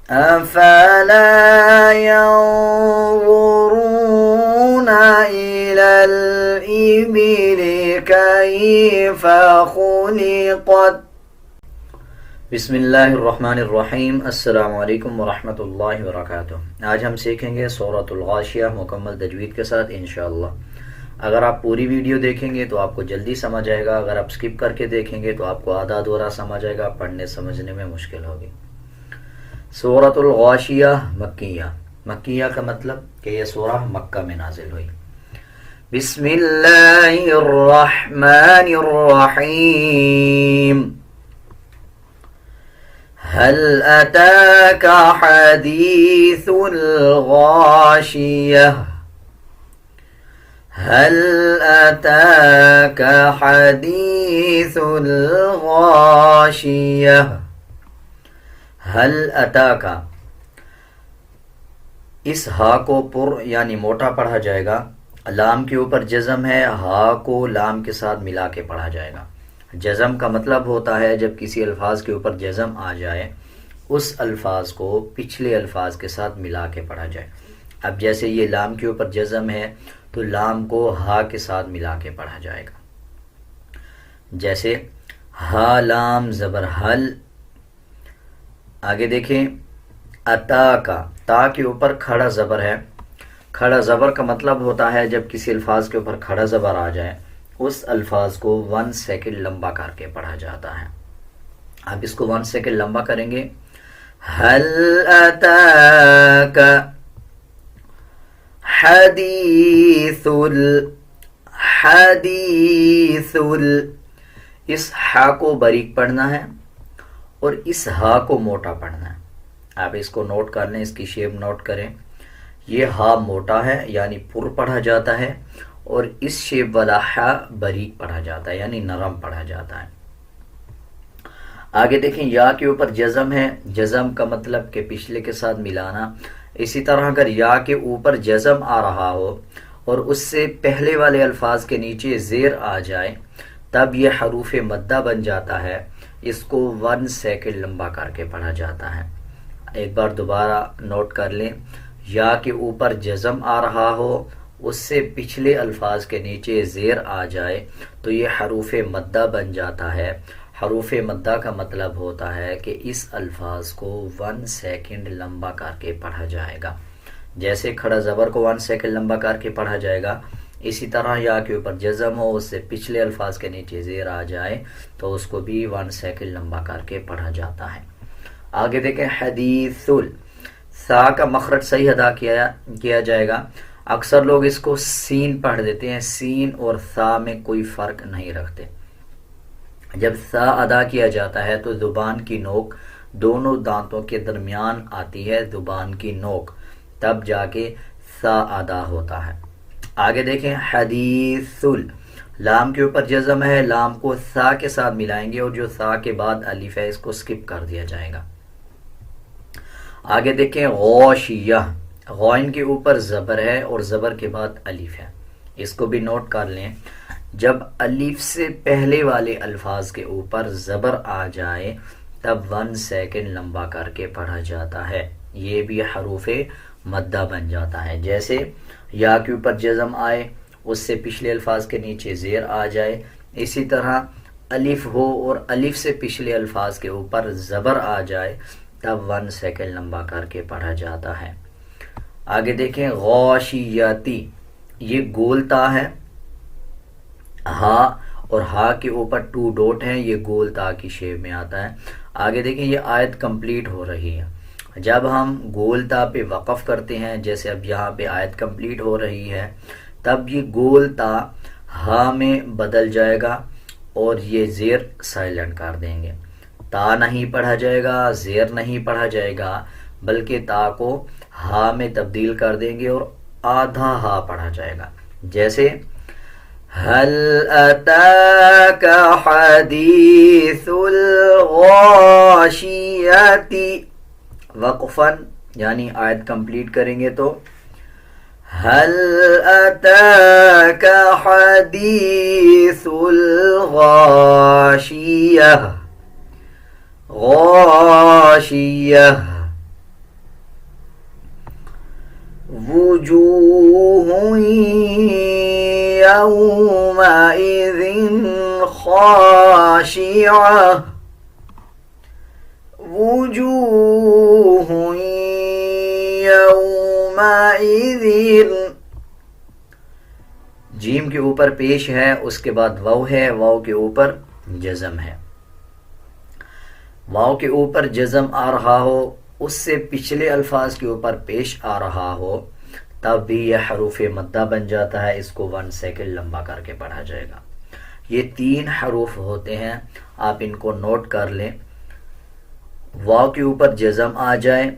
أفلا ينظرون إلى الإبل كيف خلقت. بسم اللہ الرحمن الرحیم. السلام علیکم ورحمۃ اللہ وبرکاتہ. آج ہم سیکھیں گے سورۃ الغاشیہ مکمل تجوید کے ساتھ انشاءاللہ. اگر آپ پوری ویڈیو دیکھیں گے تو آپ کو جلدی سمجھ آئے گا. اگر آپ سکپ کر کے دیکھیں گے تو آپ کو آدھا ادھورا سمجھ آئے گا, پڑھنے سمجھنے میں مشکل ہوگی. سورۃ الغاشیہ مکیہ. مکیہ کا مطلب کہ یہ سورہ مکہ میں نازل ہوئی. بسم اللہ الرحمن الرحیم. هل أتاك حديث الغاشية. هل أتاك حديث الغاشية. هل أتاك, اس ہا کو پر یعنی موٹا پڑھا جائے گا. لام کے اوپر جزم ہے, ہا کو لام کے ساتھ ملا کے پڑھا جائے گا. جزم کا مطلب ہوتا ہے جب کسی الفاظ کے اوپر جزم آ جائے اس الفاظ کو پچھلے الفاظ کے ساتھ ملا کے پڑھا جائے. اب جیسے یہ لام کے اوپر جزم ہے تو لام کو ہا کے ساتھ ملا کے پڑھا جائے گا. جیسے ہا لام زبر حل. آگے دیکھیں اتا کا, تا کے اوپر کھڑا زبر ہے. کھڑا زبر کا مطلب ہوتا ہے جب کسی الفاظ کے اوپر کھڑا زبر آ جائے اس الفاظ کو 1 سیکنڈ لمبا کر کے پڑھا جاتا ہے. اب اس کو 1 سیکنڈ لمبا کریں گے. هل أتاك حديث اس ہا کو باریک پڑھنا ہے اور اس ہا کو موٹا پڑھنا ہے. آپ اس کو نوٹ کر لیں, اس کی شیپ نوٹ کریں. یہ ہا موٹا ہے یعنی پر پڑھا جاتا ہے اور اس شیپ والا ہا باریک پڑھا جاتا ہے یعنی نرم پڑھا جاتا ہے. آگے دیکھیں یا کے اوپر جزم ہے. جزم کا مطلب کہ پچھلے کے ساتھ ملانا. اسی طرح اگر یا کے اوپر جزم آ رہا ہو اور اس سے پہلے والے الفاظ کے نیچے زیر آ جائے تب یہ حروف مدہ بن جاتا ہے. اس کو 1 سیکنڈ لمبا کر کے پڑھا جاتا ہے. ایک بار دوبارہ نوٹ کر لیں. یا کے اوپر جزم آ رہا ہو اس سے پچھلے الفاظ کے نیچے زیر آ جائے تو یہ حروف مدہ بن جاتا ہے. حروف مدہ کا مطلب ہوتا ہے کہ اس الفاظ کو 1 سیکنڈ لمبا کر کے پڑھا جائے گا. جیسے کھڑا زبر کو 1 سیکنڈ لمبا کر کے پڑھا جائے گا, اسی طرح یا کے اوپر جزم ہو اس سے پچھلے الفاظ کے نیچے زیر آ جائے تو اس کو بھی 1 سیکنڈ لمبا کر کے پڑھا جاتا ہے. آگے دیکھیں حدیث. سا کا مخرج صحیح ادا کیا جائے گا. اکثر لوگ اس کو سین پڑھ دیتے ہیں. سین اور سا میں کوئی فرق نہیں رکھتے. جب سا ادا کیا جاتا ہے تو زبان کی نوک دونوں دانتوں کے درمیان آتی ہے, زبان کی نوک, تب جا کے سا ادا ہوتا ہے. آگے دیکھیں حدیث. لام کے اوپر جزم ہے, لام کو سا کے ساتھ ملائیں گے اور جو سا کے بعد الف ہے اس کو سکپ کر دیا جائے گا. آگے دیکھیں غاشیہ. غائن کے اوپر زبر ہے اور زبر کے بعد الف ہے. اس کو بھی نوٹ کر لیں. جب الف سے پہلے والے الفاظ کے اوپر زبر آ جائے تب 1 سیکنڈ لمبا کر کے پڑھا جاتا ہے. یہ بھی حروف مدہ بن جاتا ہے. جیسے یا کے اوپر جزم آئے اس سے پچھلے الفاظ کے نیچے زیر آ جائے, اسی طرح الف ہو اور الف سے پچھلے الفاظ کے اوپر زبر آ جائے تب 1 سیکنڈ لمبا کر کے پڑھا جاتا ہے. آگے دیکھیں غاشیاتی. یہ گول تا ہے. ہا اور ہا کے اوپر 2 ڈوٹ ہیں, یہ گول تا کی شیپ میں آتا ہے. آگے دیکھیں یہ آیت کمپلیٹ ہو رہی ہے. جب ہم گول تا پہ وقف کرتے ہیں, جیسے اب یہاں پہ آیت کمپلیٹ ہو رہی ہے, تب یہ گول تا ہا میں بدل جائے گا اور یہ زیر سائلنٹ کر دیں گے. تا نہیں پڑھا جائے گا, زیر نہیں پڑھا جائے گا, بلکہ تا کو ہا میں تبدیل کر دیں گے اور آدھا ہا پڑھا جائے گا. جیسے هل أتاك حديث الغاشية. وقفاً یعنی آیت کمپلیٹ کریں گے تو هل أتاك حديث الغاشية. غاشية. وجوه يومئذ خاشعة وجوه يومئذ جیم کے اوپر پیش ہے، اس کے بعد واو ہے، واو کے اوپر جزم ہے. واو کے اوپر جزم آ رہا ہو، اس سے پچھلے الفاظ کے اوپر پیش آ رہا ہو، تب بھی یہ حروف مدہ بن جاتا ہے. اس کو 1 سیکنڈ لمبا کر کے پڑھا جائے گا. یہ 3 حروف ہوتے ہیں، آپ ان کو نوٹ کر لیں. واو کے اوپر جزم آ جائے،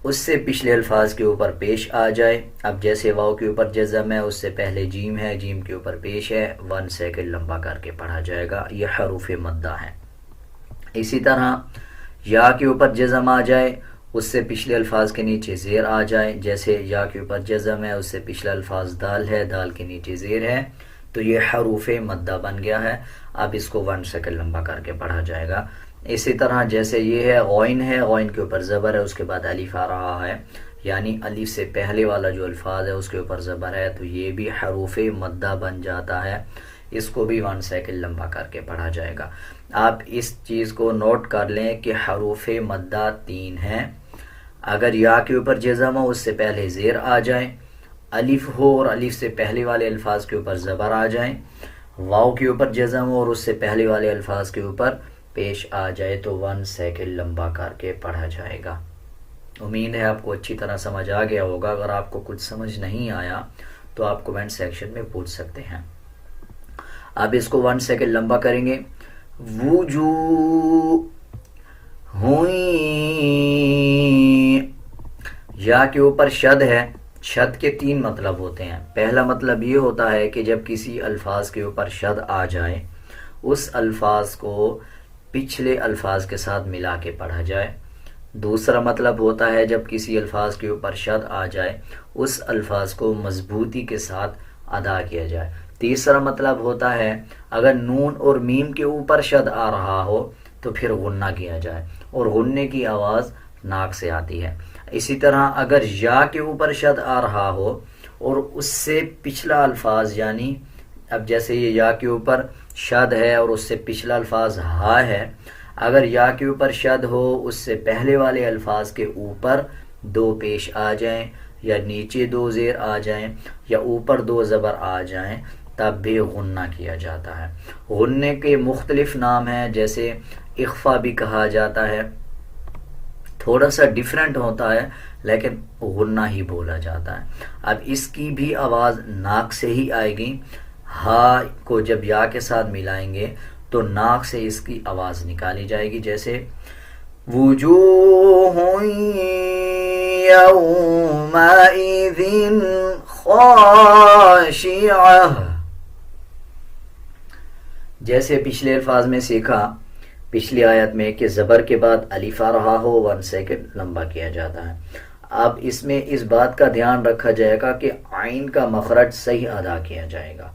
اس سے پچھلے الفاظ کے اوپر پیش آ جائے. اب جیسے واو کے اوپر جزم ہے، اس سے پہلے جیم ہے، جیم کے اوپر پیش ہے، 1 سیکنڈ لمبا کر کے پڑھا جائے گا. یہ حروف مدہ ہیں. اسی طرح یا کے اوپر جزم آ جائے، اس سے پچھلے الفاظ کے نیچے زیر آ جائے. جیسے یا کے اوپر جزم ہے، اس سے پچھلا الفاظ دال ہے، دال کے نیچے زیر ہے، تو یہ حروف مدہ بن گیا ہے. اب اس کو 1 سیکنڈ لمبا کر کے پڑھا جائے گا. اسی طرح جیسے یہ ہے غین ہے، غین کے اوپر زبر ہے، اس کے بعد الف آ رہا ہے، یعنی الف سے پہلے والا جو الفاظ ہے اس کے اوپر زبر ہے، تو یہ بھی حروف مدہ بن جاتا ہے. اس کو بھی 1 سیکنڈ لمبا کر کے پڑھا جائے گا. آپ اس چیز کو نوٹ کر لیں کہ حروف مدہ 3 ہیں. اگر یا کے اوپر جزم ہو، اس سے پہلے زیر آ جائیں، الف ہو اور الف سے پہلے والے الفاظ کے اوپر زبر آ جائیں، واو کے اوپر جزم ہو اور اس سے پہلے والے الفاظ کے اوپر پیش آ جائے، تو 1 سیکنڈ لمبا کر کے پڑھا جائے گا. امید ہے آپ کو اچھی طرح سمجھ آ گیا ہوگا. اگر آپ کو کچھ سمجھ نہیں آیا تو آپ کمنٹ سیکشن میں پوچھ سکتے ہیں. اب اس کو 1 سیکنڈ لمبا کریں گے. وجوہ ہوئیں، یا کے اوپر شد ہے. شد کے 3 مطلب ہوتے ہیں. پہلا مطلب یہ ہوتا ہے کہ جب کسی الفاظ کے اوپر شد آ جائے، اس الفاظ کو پچھلے الفاظ کے ساتھ ملا کے پڑھا جائے. دوسرا مطلب ہوتا ہے جب کسی الفاظ کے اوپر شد آ جائے، اس الفاظ کو مضبوطی کے ساتھ ادا کیا جائے. تیسرا مطلب ہوتا ہے اگر نون اور میم کے اوپر شد آ رہا ہو تو پھر غنہ کیا جائے، اور غنے کی آواز ناک سے آتی ہے. اسی طرح اگر یا کے اوپر شد آ رہا ہو اور اس سے پچھلا الفاظ، یعنی اب جیسے یہ یا کے اوپر شد ہے اور اس سے پچھلا الفاظ ہا ہے، اگر یا کے اوپر شد ہو، اس سے پہلے والے الفاظ کے اوپر 2 پیش آ جائیں، یا نیچے 2 زیر آ جائیں، یا اوپر 2 زبر آ جائیں، تب بھی غنہ کیا جاتا ہے. غنے کے مختلف نام ہیں، جیسے اخفا بھی کہا جاتا ہے، تھوڑا سا ڈیفرنٹ ہوتا ہے لیکن غنہ ہی بولا جاتا ہے. اب اس کی بھی آواز ناک سے ہی آئے گی. ہا کو جب یا کے ساتھ ملائیں گے تو ناک سے اس کی آواز نکالی جائے گی. جیسے وجوہ یومئذ خاشعہ، جیسے پچھلے الفاظ میں سیکھا پچھلی آیت میں کہ زبر کے بعد الف آ رہا ہو 1 سیکنڈ لمبا کیا جاتا ہے. اب اس میں اس بات کا دھیان رکھا جائے گا کہ عین کا مخرج صحیح ادا کیا جائے گا.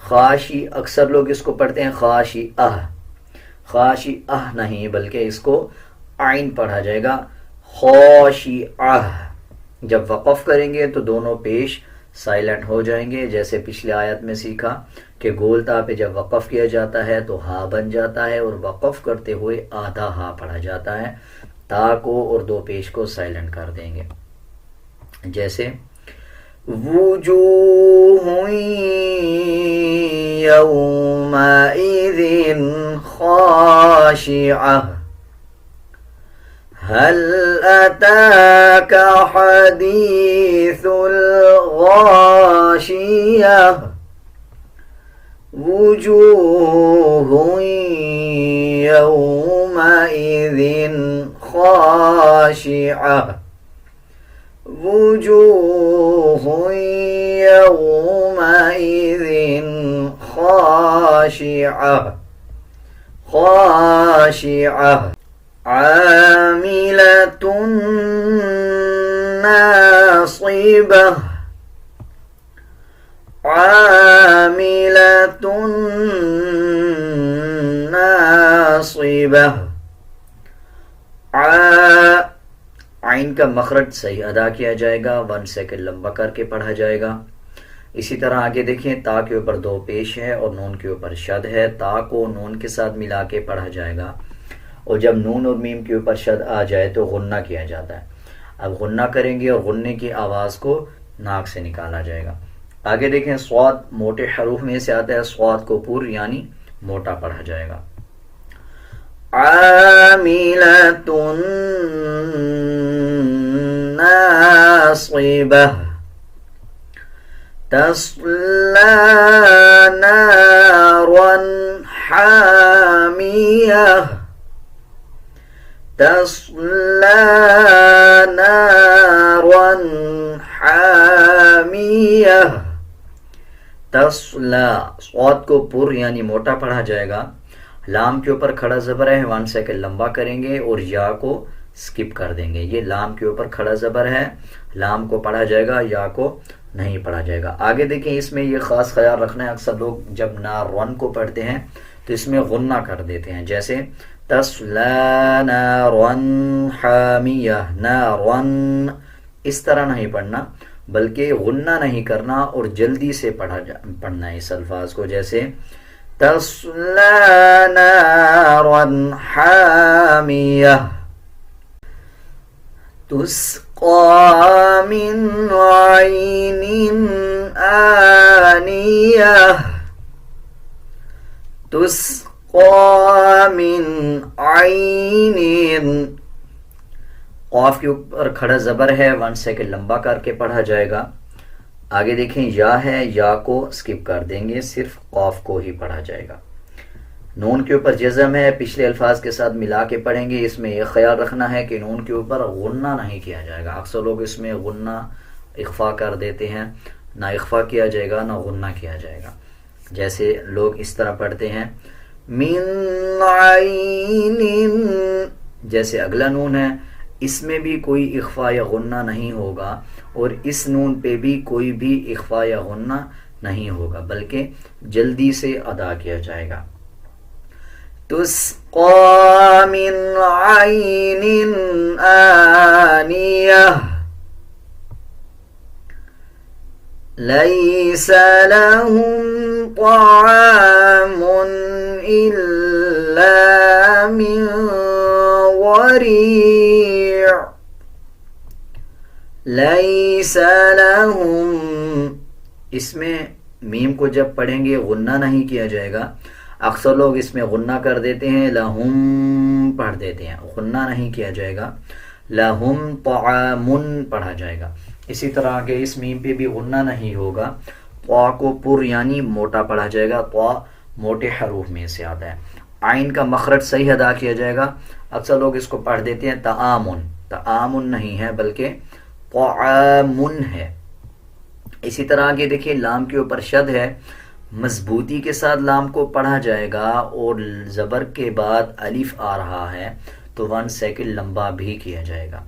خاشی، اکثر لوگ اس کو پڑھتے ہیں خاشی اہ، خاشی اہ نہیں، بلکہ اس کو عین پڑھا جائے گا خاشی اہ. جب وقف کریں گے تو دونوں پیش سائلنٹ ہو جائیں گے. جیسے پچھلے آیت میں سیکھا کہ گول تا پہ جب وقف کیا جاتا ہے تو ہا بن جاتا ہے، اور وقف کرتے ہوئے آدھا ہا پڑھا جاتا ہے. تا کو اور 2 پیش کو سائلنٹ کر دیں گے. جیسے وجوہ یومئذ خاشعہ هل أتاك حديث الغاشية وجوه يومئذ خاشعة وجوه يومئذ خاشعة خاشعة عاملة ناصبة عاملة ناصبة عین کا مخرج صحیح ادا کیا جائے گا، 1 سیکنڈ لمبا کر کے پڑھا جائے گا۔ اسی طرح آگے دیکھیں، تا کے اوپر 2 پیش ہے اور نون کے اوپر شد ہے، تا کو نون کے ساتھ ملا کے پڑھا جائے گا، اور جب نون اور میم کے اوپر شد آ جائے تو غنہ کیا جاتا ہے۔ اب غنہ کریں گے اور غنے کی آواز کو ناک سے نکالا جائے گا۔ آگے دیکھیں، صاد موٹے حروف میں سے آتا ہے، صاد کو پر یعنی موٹا پڑھا جائے گا۔ عاملۃ ناصبہ تصلی نارا حامیہ تصلی نارا حامیہ۔ تصلی، صاد کو پر یعنی موٹا پڑھا جائے گا، لام کے اوپر کھڑا زبر ہے، 1 سیکنڈ لمبا کریں گے اور یا کو سکپ کر دیں گے۔ یہ لام کے اوپر کھڑا زبر ہے، لام کو پڑھا جائے گا، یا کو نہیں پڑھا جائے گا۔ آگے دیکھیں، اس میں یہ خاص خیال رکھنا ہے، اکثر لوگ جب نارون کو پڑھتے ہیں تو اس میں غنہ کر دیتے ہیں، جیسے تصلی نارن حامیہ، نارن، اس طرح نہیں پڑھنا بلکہ غنہ نہیں کرنا اور جلدی سے پڑھنا ہے اس الفاظ کو، جیسے تصلی نارا حامیہ تسقى من عين آنية تسقى من عين، قاف کے اوپر کھڑا زبر ہے، 1 سیکنڈ لمبا کر کے پڑھا جائے گا۔ آگے دیکھیں، یا ہے، یا کو سکپ کر دیں گے، صرف قاف کو ہی پڑھا جائے گا۔ نون کے اوپر جزم ہے، پچھلے الفاظ کے ساتھ ملا کے پڑھیں گے، اس میں یہ خیال رکھنا ہے کہ نون کے اوپر غنہ نہیں کیا جائے گا۔ اکثر لوگ اس میں غنہ اخفا کر دیتے ہیں، نہ اخفا کیا جائے گا نہ غنہ کیا جائے گا، جیسے لوگ اس طرح پڑھتے ہیں من عین، جیسے اگلا نون ہے، اس میں بھی کوئی اخفا یا غنہ نہیں ہوگا، اور اس نون پہ بھی کوئی بھی اخفا یا غنہ نہیں ہوگا، بلکہ جلدی سے ادا کیا جائے گا۔ تسقى من عين آنية ليس لهم طعام إلا من ضريع ليس لهم، اس میں میم کو جب پڑھیں گے غنہ نہیں کیا جائے گا، اکثر لوگ اس میں غنہ کر دیتے ہیں، لہم پڑھ دیتے ہیں، غنہ نہیں کیا جائے گا، لہم طعام پڑھا جائے گا۔ اسی طرح کہ اس میم پہ بھی غنہ نہیں ہوگا، طا کو پر یعنی موٹا پڑھا جائے گا، طا موٹے حروف میں سے آتا ہے۔ عین کا مخرج صحیح ادا کیا جائے گا، اکثر لوگ اس کو پڑھ دیتے ہیں تعامن، تعامن نہیں ہے بلکہ طعامن ہے۔ اسی طرح آگے دیکھیے، لام کے اوپر شد ہے، مضبوطی کے ساتھ لام کو پڑھا جائے گا، اور زبر کے بعد الف آ رہا ہے تو 1 سیکنڈ لمبا بھی کیا جائے گا۔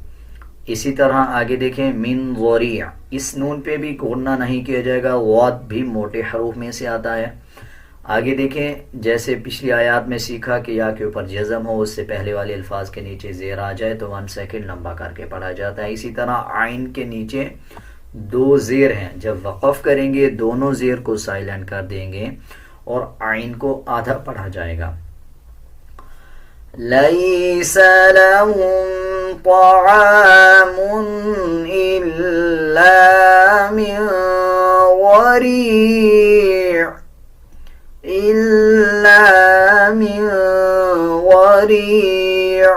اسی طرح آگے دیکھیں، من ضریع، اس نون پہ بھی غنہ نہیں کیا جائے گا، غاد بھی موٹے حروف میں سے آتا ہے۔ آگے دیکھیں، جیسے پچھلی آیات میں سیکھا کہ یا کے اوپر جزم ہو، اس سے پہلے والے الفاظ کے نیچے زیر آ جائے تو 1 سیکنڈ لمبا کر کے پڑھا جاتا ہے۔ اسی طرح عین کے نیچے 2 زیر ہیں، جب وقف کریں گے دونوں زیر کو سائلنٹ کر دیں گے اور عین کو آدھا پڑھا جائے گا۔ لیس لهم طعام الا من ضریع الا من ضریع،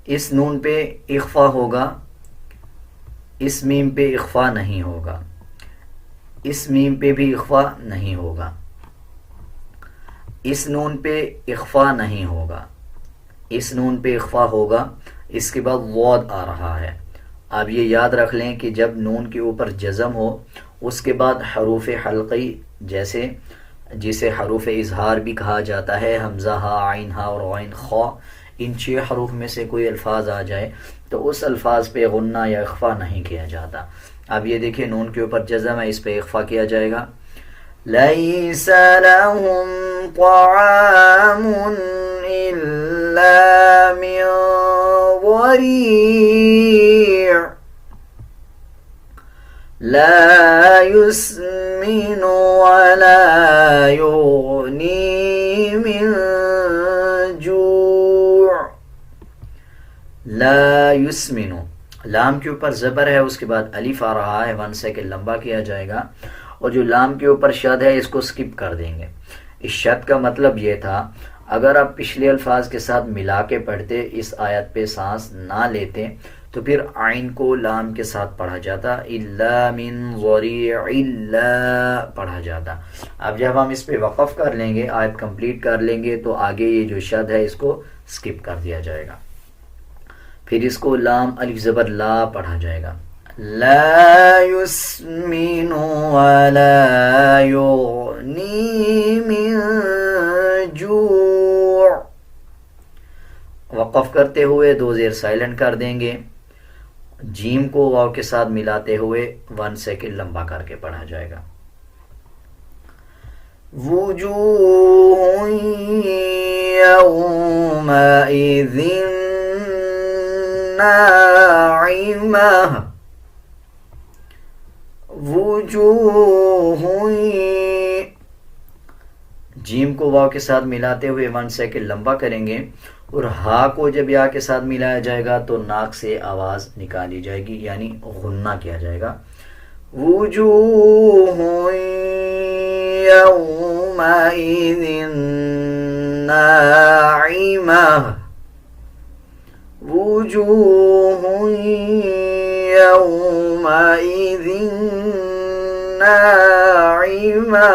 اس نون پہ اخفا ہوگا، اس میم پہ اخفا نہیں ہوگا، اس میم پہ بھی اخفا نہیں ہوگا، اس نون پہ اخفا نہیں ہوگا، اس نون پہ اخفا ہوگا، اس کے بعد وعد آ رہا ہے۔ اب یہ یاد رکھ لیں کہ جب نون کے اوپر جزم ہو، اس کے بعد حروف حلقی جیسے جسے حروف اظہار بھی کہا جاتا ہے، حمزہ ہا، عین ہا اور عین خا، ان 6 حروف میں سے کوئی الفاظ آ جائے تو اس الفاظ پہ غنہ یا اخفا نہیں کیا جاتا۔ اب یہ دیکھیں، نون کے اوپر جزم ہے، اس پہ اخفا کیا جائے گا۔ لیس لهم طعام الا من ضريع لا يسمن ولا يغني من جوع. لا يسمن، لام کے اوپر زبر ہے، اس کے بعد الف آ رہا ہے، 1 سیکنڈ لمبا کیا جائے گا، اور جو لام کے اوپر شد ہے اس کو سکپ کر دیں گے. اس شد کا مطلب یہ تھا اگر آپ پچھلے الفاظ کے ساتھ ملا کے پڑھتے، اس آیت پہ سانس نہ لیتے، تو پھر عین کو لام کے ساتھ پڑھا جاتا، الا من ضریع الا پڑھا جاتا. اب جب ہم اس پہ وقف کر لیں گے، آیت کمپلیٹ کر لیں گے، تو آگے یہ جو شد ہے اس کو سکپ کر دیا جائے گا. پھر اس کو لام الف زبر لا پڑھا جائے گا. لا يسمن ولا يغني من جوع. وقف کرتے ہوئے 2 زیر سائلنٹ کر دیں گے، جیم کو واو کے ساتھ ملاتے ہوئے 1 سیکنڈ لمبا کر کے پڑھا جائے گا. وجوہ یومئذ ناعمہ. وجوہ، جیم کو واو کے ساتھ ملاتے ہوئے 1 سیکنڈ لمبا کریں گے، اور ہا کو جب یا کے ساتھ ملایا جائے گا تو ناک سے آواز نکالی جائے گی، یعنی غنہ کیا جائے گا. وجوہ یومئذ ناعمہ. وجوہ یومئذ ناعمہ.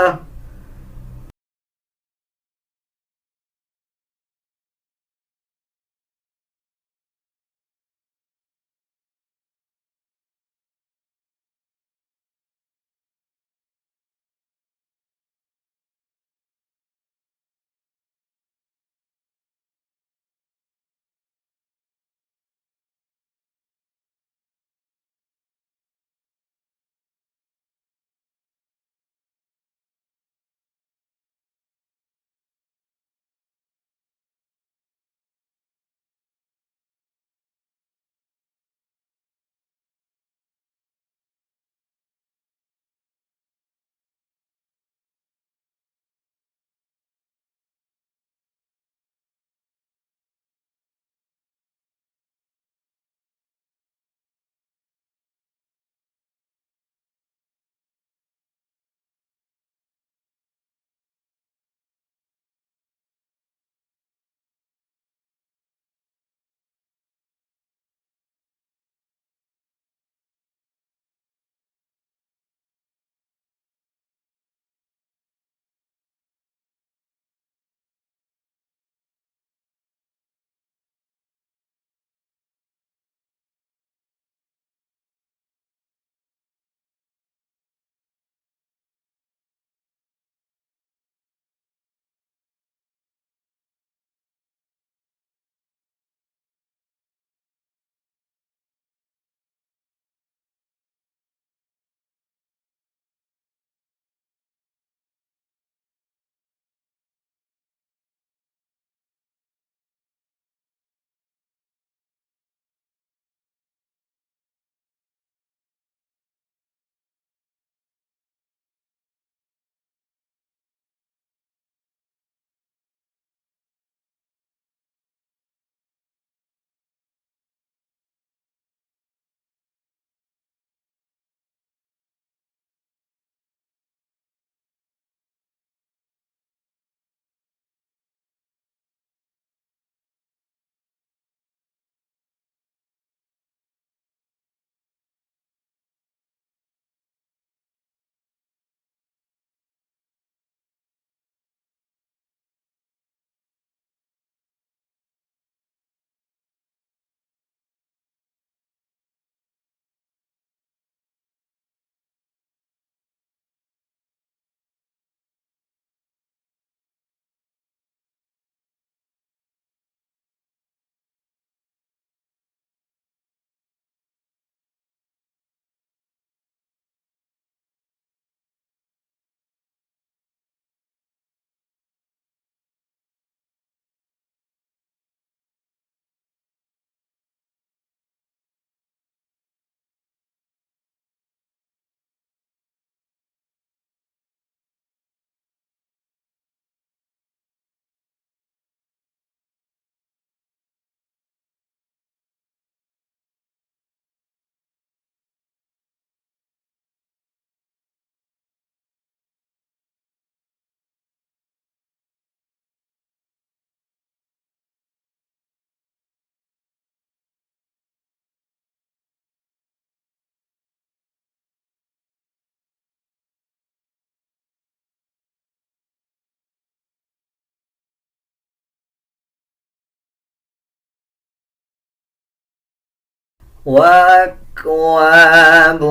وأكواب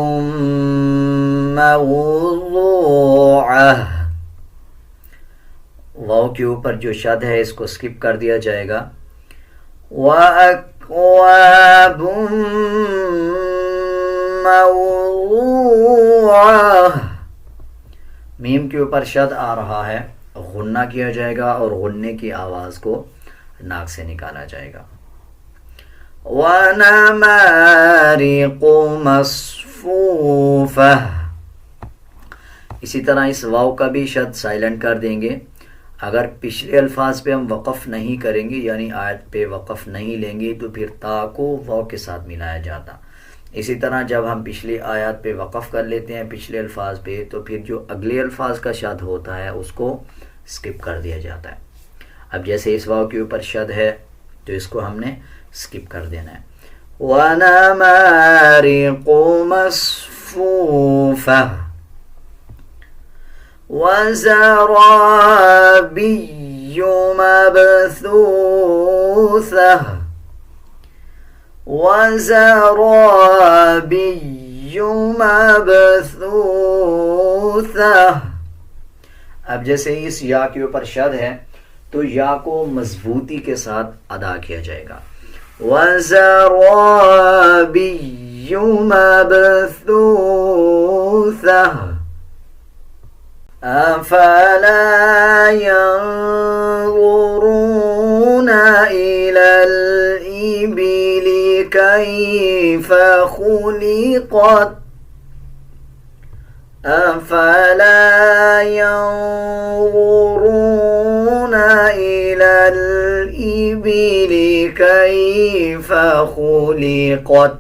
موضوعة. واو کے اوپر جو شد ہے اس کو سکپ کر دیا جائے گا. وأكواب موضوعة. میم کے اوپر شد آ رہا ہے, غنہ کیا جائے گا اور غننے کی آواز کو ناک سے نکالا جائے گا. وَنَمَارِقُ مَصْفُوفَةٌ. اسی طرح اس واو کا بھی شد سائلنٹ کر دیں گے. اگر پچھلے الفاظ پہ ہم وقف نہیں کریں گے یعنی آیت پہ وقف نہیں لیں گے تو پھر تا کو واو کے ساتھ ملایا جاتا. اسی طرح جب ہم پچھلی آیات پہ وقف کر لیتے ہیں پچھلے الفاظ پہ تو پھر جو اگلے الفاظ کا شد ہوتا ہے اس کو سکپ کر دیا جاتا ہے. اب جیسے اس واو کے اوپر شد ہے تو اس کو ہم نے سکپ کر دینا ہے. وَنَمَارِقُ مَصْفُوفَةٌ. وَزَرَابِيُّ مَبْثُوثَةٌ. وَزَرَابِيُّ مَبْثُوثَةٌ. اب جیسے اس یا کے اوپر شد ہے تو یا کو مضبوطی کے ساتھ ادا کیا جائے گا. وَزَرَابِيُّ مَبْثُوثَةٌ. أَفَلَا يَنظُرُونَ إِلَى الْإِبِلِ كَيْفَ خُلِقَتْ. أَفَلَا يَنظُرُونَ إِلَى الْإِبِلِ كَيْفَ خُلِقَتْ.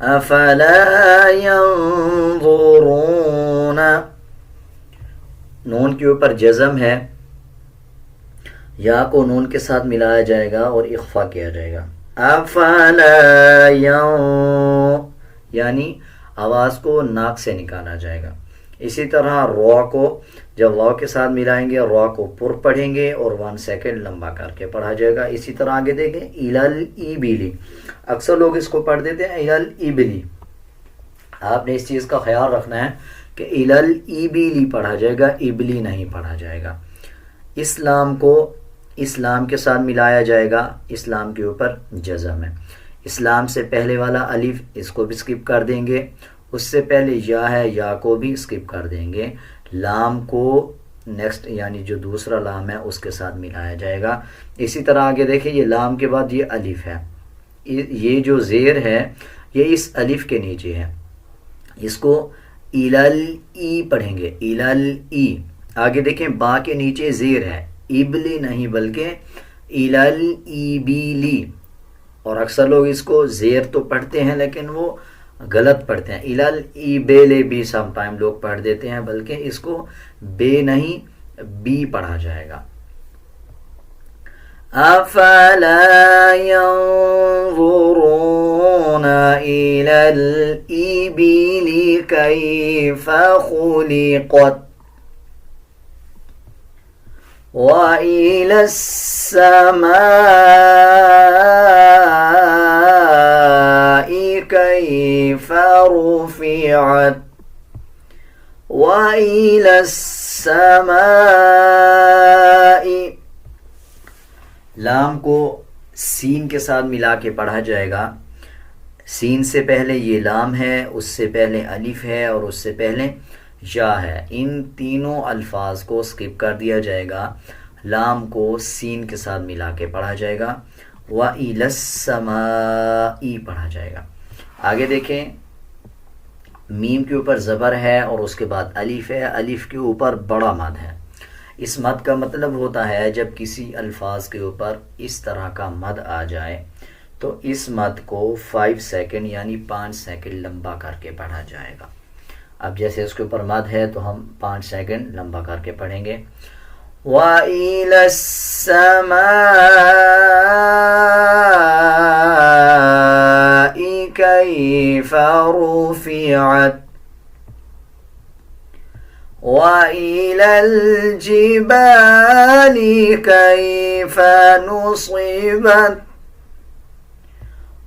أَفَلَا يَنظُرُونَ. نون کے اوپر جزم ہے, یا کو نون کے ساتھ ملایا جائے گا اور اخفا کیا جائے گا. أَفَلَا یعنی آواز کو ناک سے نکالا جائے گا. اسی طرح رو کو جب واو کے ساتھ ملائیں گے رو کو پر پڑھیں گے اور 1 سیکنڈ لمبا کر کے پڑھا جائے گا. اسی طرح آگے دیکھیں الالإبلی, اکثر لوگ اس کو پڑھ دیتے ہیں الالإبلی. آپ نے اس چیز کا خیال رکھنا ہے کہ الالإبلی پڑھا جائے گا, ابلی نہیں پڑھا جائے گا. اسلام کو اسلام کے ساتھ ملایا جائے گا, اسلام کے اوپر جزم ہے. اسلام سے پہلے والا الف اس کو بھی سکپ کر دیں گے, اس سے پہلے یا ہے یا کو بھی سکپ کر دیں گے. لام کو نیکسٹ یعنی جو دوسرا لام ہے اس کے ساتھ ملایا جائے گا. اسی طرح آگے دیکھیں یہ لام کے بعد یہ الف ہے, یہ جو زیر ہے یہ اس الف کے نیچے ہے, اس کو الالئی پڑھیں گے, الالئی. آگے دیکھیں با کے نیچے زیر ہے, ابلی نہیں بلکہ الالإبلی. اور اکثر لوگ اس کو زیر تو پڑھتے ہیں لیکن وہ غلط پڑھتے ہیں. الالإبلی بھی سم ٹائم لوگ پڑھ دیتے ہیں, بلکہ اس کو بے نہیں بی پڑھا جائے گا. أَفَلَا يَنظُرُونَ إِلَى الْإِبِلِ كَيْفَ خُلِقَتْ. وَإِلَى السَّمَاءِ كَيْفَ رُفِعَتْ. وَإِلَى السَّمَاءِ. لام کو سین کے ساتھ ملا کے پڑھا جائے گا. سین سے پہلے یہ لام ہے, اس سے پہلے الف ہے اور اس سے پہلے یا ہے. ان تینوں الفاظ کو سکپ کر دیا جائے گا, لام کو سین کے ساتھ ملا کے پڑھا جائے گا. وَإِلَى السَّمَاءِ پڑھا جائے گا. آگے دیکھیں میم کے اوپر زبر ہے اور اس کے بعد الف ہے, الف کے اوپر بڑا مد ہے. اس مد کا مطلب ہوتا ہے جب کسی الفاظ کے اوپر اس طرح کا مد آ جائے تو اس مد کو 5 سیکنڈ یعنی 5 سیکنڈ لمبا کر کے پڑھا جائے گا. اب جیسے اس کے اوپر مد ہے تو ہم 5 سیکنڈ لمبا کر کے پڑھیں گے. وَإِلَى السَّمَاءِ كَيْفَ رُفِعَتْ. وَإِلَى الْجِبَالِ كَيْفَ نُصِبَتْ.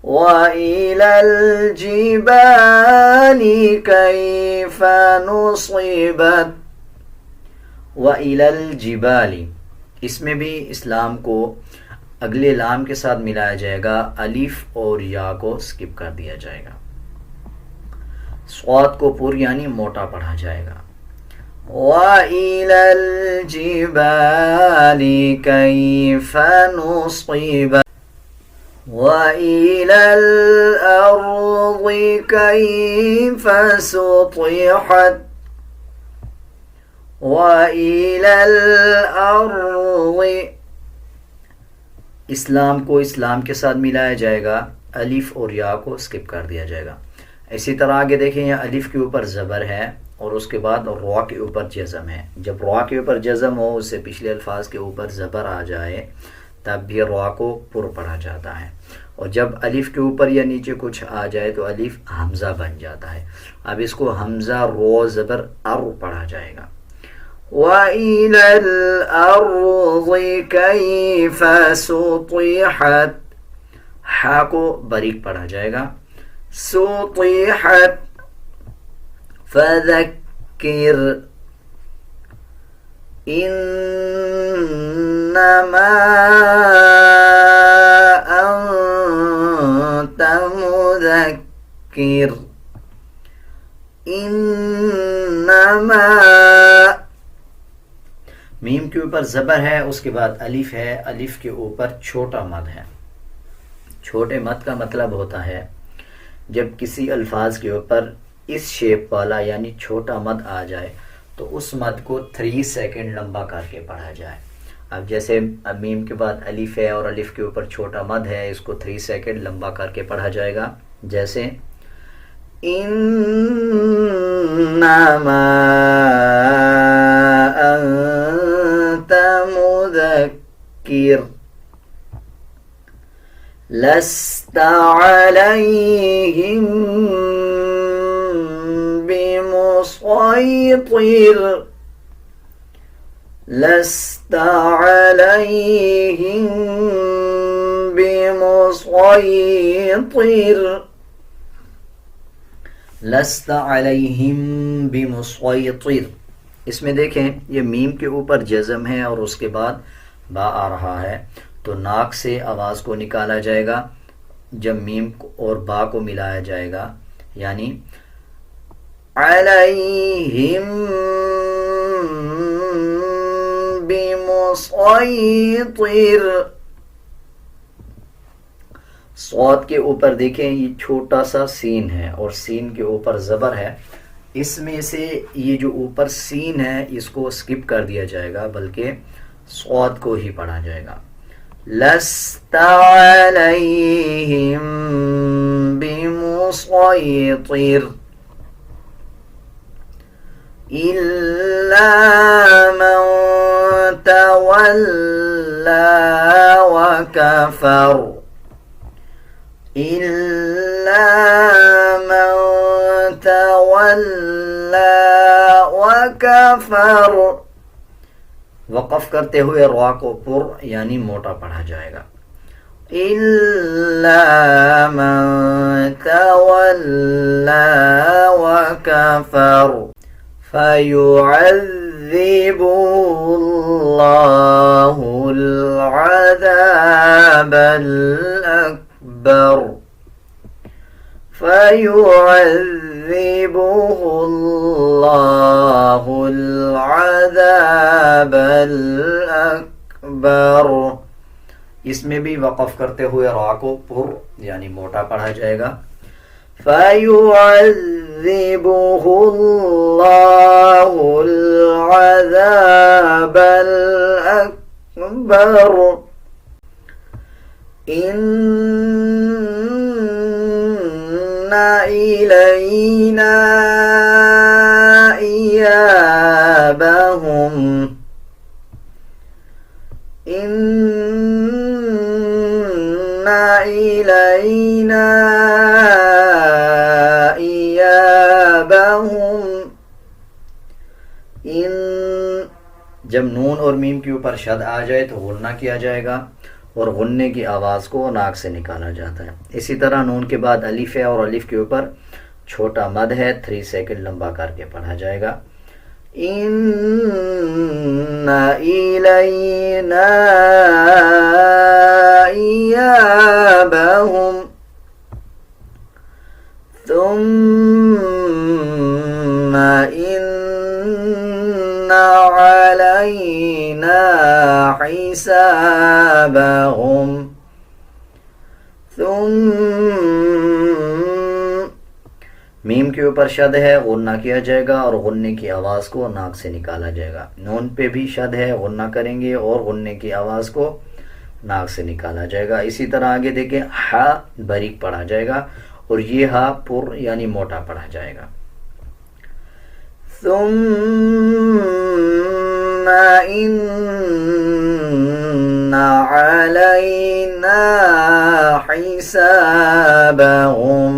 وَإِلَى الْجِبَالِ كَيْفَ نُصِبَتْ. وَإِلَى الْجِبَالِ، اس میں بھی اسلام کو اگلے لام کے ساتھ ملایا جائے گا، الف اور یا کو سکپ کر دیا جائے گا، صاد کو پر یعنی موٹا پڑھا جائے گا. وَإِلَى الْجِبَالِ كَيْفَ نُصِبَتْ وَإِلَى الْأَرْضِ كَيْفَ سُطِحَتْ وَإِلَى الْأَرْضِ. اسلام کو اسلام کے ساتھ ملایا جائے گا، الف اور یا کو سکپ کر دیا جائے گا. اسی طرح آگے دیکھیں، یہ الف کے اوپر زبر ہے اور اس کے بعد را کے اوپر جزم ہے. جب را کے اوپر جزم ہو، اس سے پچھلے الفاظ کے اوپر زبر آ جائے تب بھی را کو پر پڑھا جاتا ہے، اور جب الف کے اوپر یا نیچے کچھ آ جائے تو الف حمزہ بن جاتا ہے. اب اس کو حمزہ رو زبر ار پڑھا جائے گا. وَإِلَى الْأَرْضِ كَيْفَ سُطِحَتْ، ہا کو باریک پڑھا جائے گا. سُطِحَتْ فَذَكِّرْ إِنَّمَا أَنْتَ مُذَكِّرٌ. إِنَّمَا، میم کے اوپر زبر ہے، اس کے بعد الف ہے، الف کے اوپر چھوٹا مد ہے. چھوٹے مد کا مطلب ہوتا ہے جب کسی الفاظ کے اوپر اس شیپ والا یعنی چھوٹا مد آ جائے تو اس مد کو 3 سیکنڈ لمبا کر کے پڑھا جائے. اب جیسے میم کے بعد الف ہے اور الف کے اوپر چھوٹا مد ہے، اس کو 3 سیکنڈ لمبا کر کے پڑھا جائے گا. جیسے انما انت مذکر لست علیہم بمسیطر لست علیہم بمسیطر لست علیہم بمسیطر. اس میں دیکھیں یہ میم کے اوپر جزم ہے اور اس کے بعد با آ رہا ہے، تو ناک سے آواز کو نکالا جائے گا. جب میم اور با کو ملایا جائے گا یعنی علیہم بمسیطر. صاد کے اوپر دیکھیں یہ چھوٹا سا سین ہے اور سین کے اوپر زبر ہے. اس میں سے یہ جو اوپر سین ہے اس کو سکپ کر دیا جائے گا، بلکہ صاد کو ہی پڑھا جائے گا. لست علیہم بمسیطر الا من تولی وکفر إِلَّا مَن تَوَلَّى وَكَفَرَ. وقف کرتے ہوئے را کو پر یعنی موٹا پڑھا جائے گا. إِلَّا مَن تَوَلَّى وَكَفَرَ فَيُعَذِّبُهُ اللَّهُ الْعَذَابَ الْأَكْبَرَ فَيُعَذِّبُهُ اللَّهُ الْعَذَابَ الْأَكْبَرَ. اس میں بھی وقف کرتے ہوئے را کو پر یعنی موٹا پڑھا جائے گا. فَيُعَذِّبُهُ اللَّهُ الْعَذَابَ الْأَكْبَرَ إِنَّ إِلَيْنَا إِيَابَهُمْ إِنَّ إِلَيْنَا إِيَابَهُمْ. جب نون اور میم کے اوپر شد آ جائے تو غنہ کیا جائے گا. اور غننے کی آواز کو ناک سے نکالا جاتا ہے. اسی طرح نون کے بعد الف ہے اور الف کے اوپر چھوٹا مد ہے، 3 سیکنڈ لمبا کر کے پڑھا جائے گا. ان الینا ایابہم ثم ان علینا حسابہم. میم کے اوپر شد ہے، غنہ کیا جائے گا اور غننے کی آواز کو ناک سے نکالا جائے گا. نون پہ بھی شد ہے، غنہ کریں گے اور غننے کی آواز کو ناک سے نکالا جائے گا. اسی طرح آگے دیکھیں، ہا باریک پڑھا جائے گا اور یہ ہا پر یعنی موٹا پڑھا جائے گا. ثم ان علینا حسابہم.